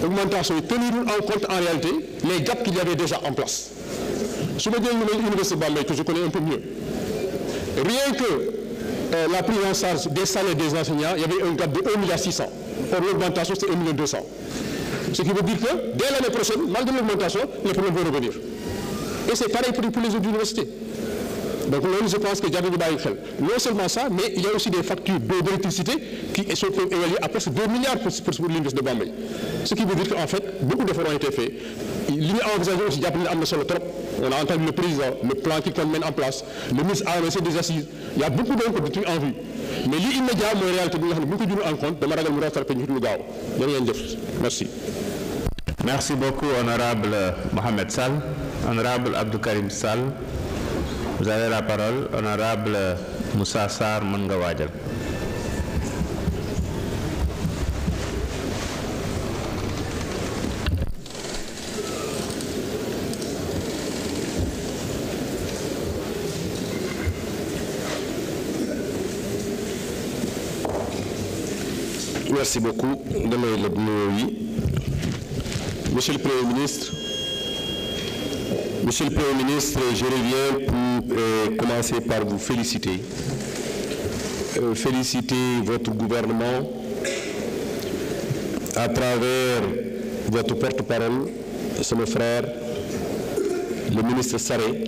augmentation yi tenirul en compte en réalité les gaps qu'il y avait déjà en place. su ma jëlee l'université Bambey que je connais un peu mieux, rien que la prise en charge des salaires des enseignants, il y avait un gap de 1,6 milliard. Or l'augmentation c'est 1,2 million. Ce qui veut dire que dès l'année prochaine, malgré l'augmentation, les problèmes vont revenir. Et c'est pareil pour les autres universités. Donc là, je pense que y a non seulement ça, mais il y a aussi des factures d'électricité qui sont évaluées à presque 2 milliards pour l'université de Bambey. Ce qui veut dire qu'en fait, beaucoup d'efforts ont été faits. Il y a envisagé aussi on a entendu le président, le plan qu'il mène en place, le ministre a annoncé des assises. Il y a beaucoup de trucs en vue. Mais l'immédiat, en réalité, beaucoup de en compte, merci. Merci beaucoup, honorable Mohamed Sall. Honorable Abdou Karim Sall, vous avez la parole. Honorable Moussa Sarr Mangawadjal. Merci beaucoup. Monsieur le Premier ministre, je reviens pour commencer par vous féliciter. Féliciter votre gouvernement à travers votre porte-parole, c'est mon frère, le ministre Sarré,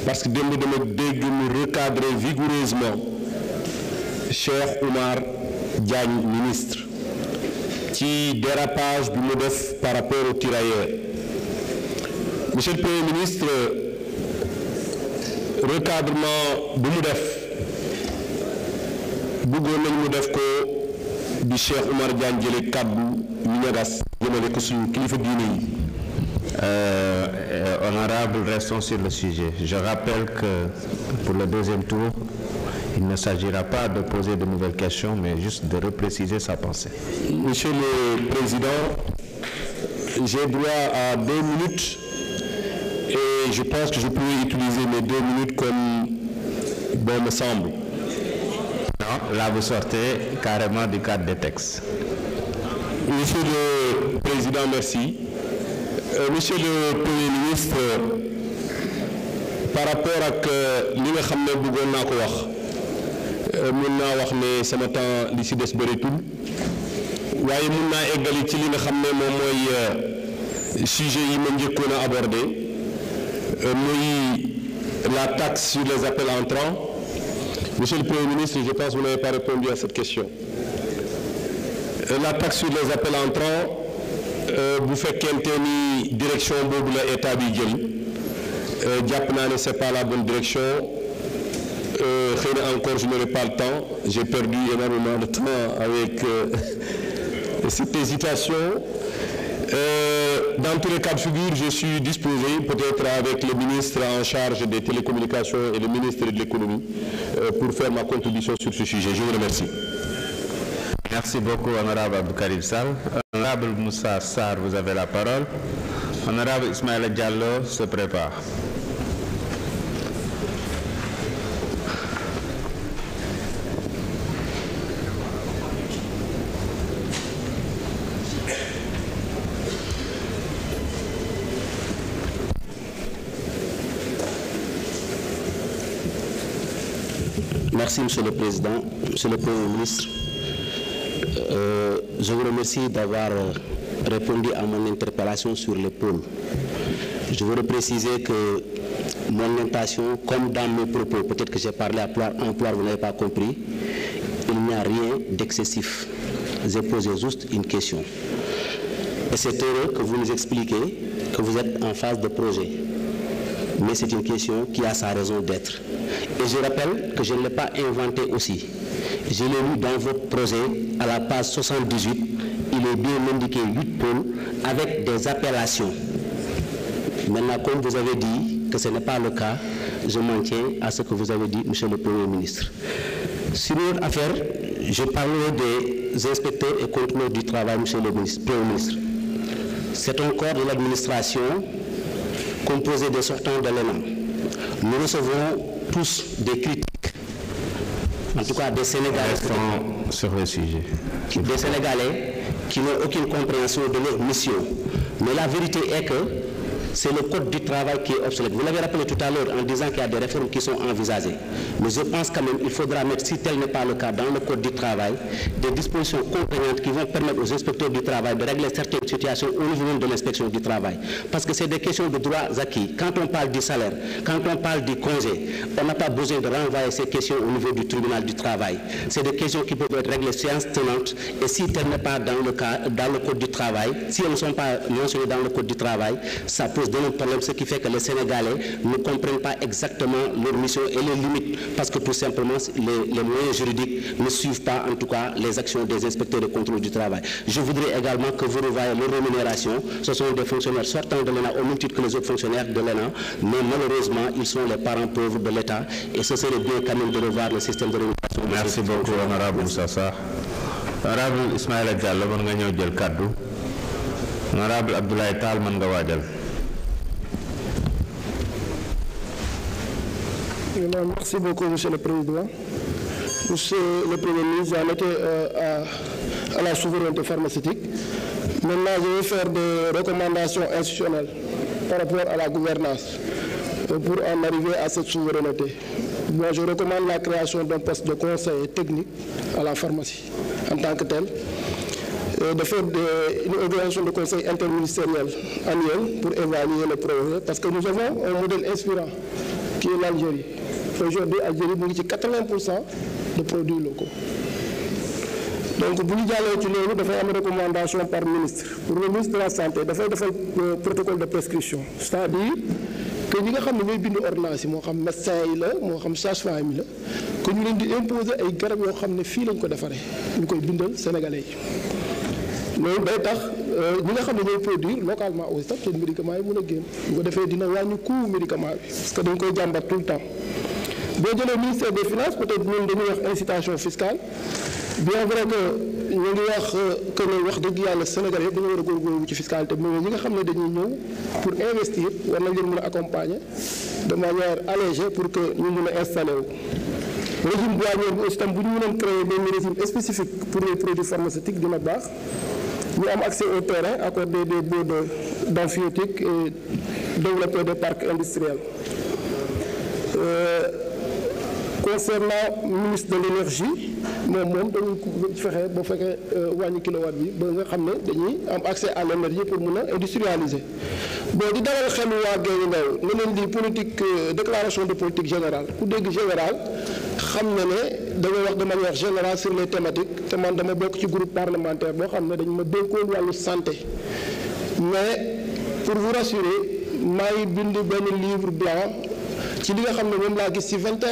parce que de me recadrer vigoureusement, cher Oumar Diagne, ministre, qui dérapage du MODEF par rapport aux tirailleurs. Monsieur le Premier ministre, recadrement du MODEF, bëggoon nañu mu def ko bi Cheikh Oumar Diagne jëlee kàddu ñu ñagas jëmale ko suñu kilifa diine yi. Honorable, restons sur le sujet. Je rappelle que pour le deuxième tour, il ne s'agira pas de poser de nouvelles questions, mais juste de repréciser sa pensée. Monsieur le Président, j'ai droit à 2 minutes et je pense que je peux utiliser mes 2 minutes comme bon me semble. Non, là vous sortez carrément du cadre des textes. Monsieur le Président, merci. Monsieur le Premier ministre, par rapport à li nga xam ne bëggoon naa ko wax mën naa wax ne sama temps li ci des bëreetul waaye mën naa eggali ci li nga xam ne moom mooy sujet yi ma njëkkoon a abordé muy la taxe sur les appels entrants. Monsieur le Premier ministre, je pense que vous n'avez pas répondu à cette question. La taxe sur les appels entrants, bu fekkente ni direction boobu la état bi jël jàpp naa ne c'est pas la bonne direction. Xëy na encore je n'aurai pas le temps, j'ai perdu énormément de temps avec cette hésitation. Dans tous les cas de figure, je suis disposé, peut-être avec le ministre en charge des télécommunications et le ministre de l'économie, pour faire ma contribution sur ce sujet. Je vous remercie. Merci beaucoup, honorable Abdou Karim Sall. Honorable Moussa Sarr, vous avez la parole. Honorable Ismaël Diallo se prépare. Merci, Monsieur le Président, Monsieur le Premier ministre. Je vous remercie d'avoir répondu à mon interpellation sur les pôles. Je voudrais préciser que mon intention, comme dans mes propos, peut-être que j'ai parlé à emploi, vous n'avez pas compris, il n'y a rien d'excessif. J'ai posé juste une question. Et c'est heureux que vous nous expliquez que vous êtes en phase de projet. Mais c'est une question qui a sa raison d'être. Et je rappelle que je ne l'ai pas inventé aussi. Je l'ai lu dans votre projet à la page 78. Il est bien indiqué 8 pôles avec des appellations. Maintenant, comme vous avez dit que ce n'est pas le cas, je m'en tiens à ce que vous avez dit, Monsieur le Premier ministre. Sur une affaire, je parlerai des inspecteurs et contrôleurs du travail, Monsieur le Premier ministre. C'est un corps de l'administration composé de sortants de l'ENAM. Nous recevons tous des critiques, en tout cas des Sénégalais, sur le sujet. Des Sénégalais qui n'ont aucune compréhension de leur mission. Mais la vérité est que c'est le code du travail qui est obsolète. Vous l'avez rappelé tout à l'heure en disant qu'il y a des réformes qui sont envisagées. Mais je pense quand même qu'il faudra mettre, si tel n'est pas le cas, dans le code du travail, des dispositions contraignantes qui vont permettre aux inspecteurs du travail de régler certaines situations au niveau même de l'inspection du travail. Parce que c'est des questions de droits acquis. Quand on parle du salaire, quand on parle du congé, on n'a pas besoin de renvoyer ces questions au niveau du tribunal du travail. C'est des questions qui peuvent être réglées séance tenante. Et si tel n'est pas dans le code du travail, si elles ne sont pas mentionnées dans le code du travail, ça pose d'un problème, ce qui fait que les Sénégalais ne comprennent pas exactement leur mission et les limites, parce que tout simplement les moyens juridiques ne suivent pas en tout cas les actions des inspecteurs de contrôle du travail. Je voudrais également que vous revoyiez leur rémunération. Ce sont des fonctionnaires sortant de l'ENA au même titre que les autres fonctionnaires de l'ENA, mais malheureusement ils sont les parents pauvres de l'État et ce serait bien quand même de revoir le système de rémunération. Merci beaucoup honorable Moussa Sarr. Honorable Ismaïla Diallo mën nga ñëw jël kàddu. Honorable Abdoulaye Tall mën nga waajal. Merci beaucoup, Monsieur le Président. Monsieur le Premier ministre, j'en étais à la souveraineté pharmaceutique. Maintenant, je vais faire des recommandations institutionnelles par rapport à la gouvernance pour en arriver à cette souveraineté. Moi, je recommande la création d'un poste de conseiller technique à la pharmacie en tant que tel, de faire une organisation de conseil interministériel annuel pour évaluer le projet, parce que nous avons un modèle inspirant qui est l'Algérie. Aujourd'hui, l'Algérie a 80% de produits locaux. Donc, bu ñu jàllee ci loolu dafay am recommandation par ministre. Pour le ministre de la Santé, dafay defal protocole de prescription. C'est-à-dire que ñi nga xam ne ñooy bind ordonnance yi moo xam médecin yi la moo xam sage-femme yi la que ñu leen di imposer ay garab yoo xam ne fii lañ ko defaree ñu koy bindal sénégalais yi. loolu day tax ñi nga xam ne ñooy produire localement aussi tam seen médicaments yi mën a génn bu ko defee dina wàññi coût médicament bi parce que dañ koy jàmbat tout le temps. boo jëlee ministère des finances peut-être ñun dañuy wax incitation fiscale bien vrai que ñu ngi wax que ne wax dëgg yàlla Sénégal yëpp dañu war a góorgóorlu ci fiscalité mais ñi nga xam ne dañuy ñëw pour investir war nañ leen mën a accompagner de manière allégée pour que ñu mën a installer wu. régime douanier bi aussi tam bu ñu mënoon créer benn régime spécifique pour les produits pharmaceutiques dina baax ñu am accès au terrain, accorder des baux d'amphithéotiques et développer des parcs industriels. Concernant le ministre de l'énergie, moom dañuy fexe ba fekkee wàññi kilowatt bi ba nga xam ne dañuy am accès à l'énergie pour mën a industrialiser. Bon di dalal xelu waa Guinguinéo ne leen di politique déclaration de politique générale ku dégg général xam na ne da nga wax de manière générale sur les thématiques te man dama bokk ci groupe parlementaire boo xam ne dañ ma dénkoon wàllu santé mais pour vous rassurer maa ngi bind benn livre blanc ci li nga xam ne moom laa gis ci 21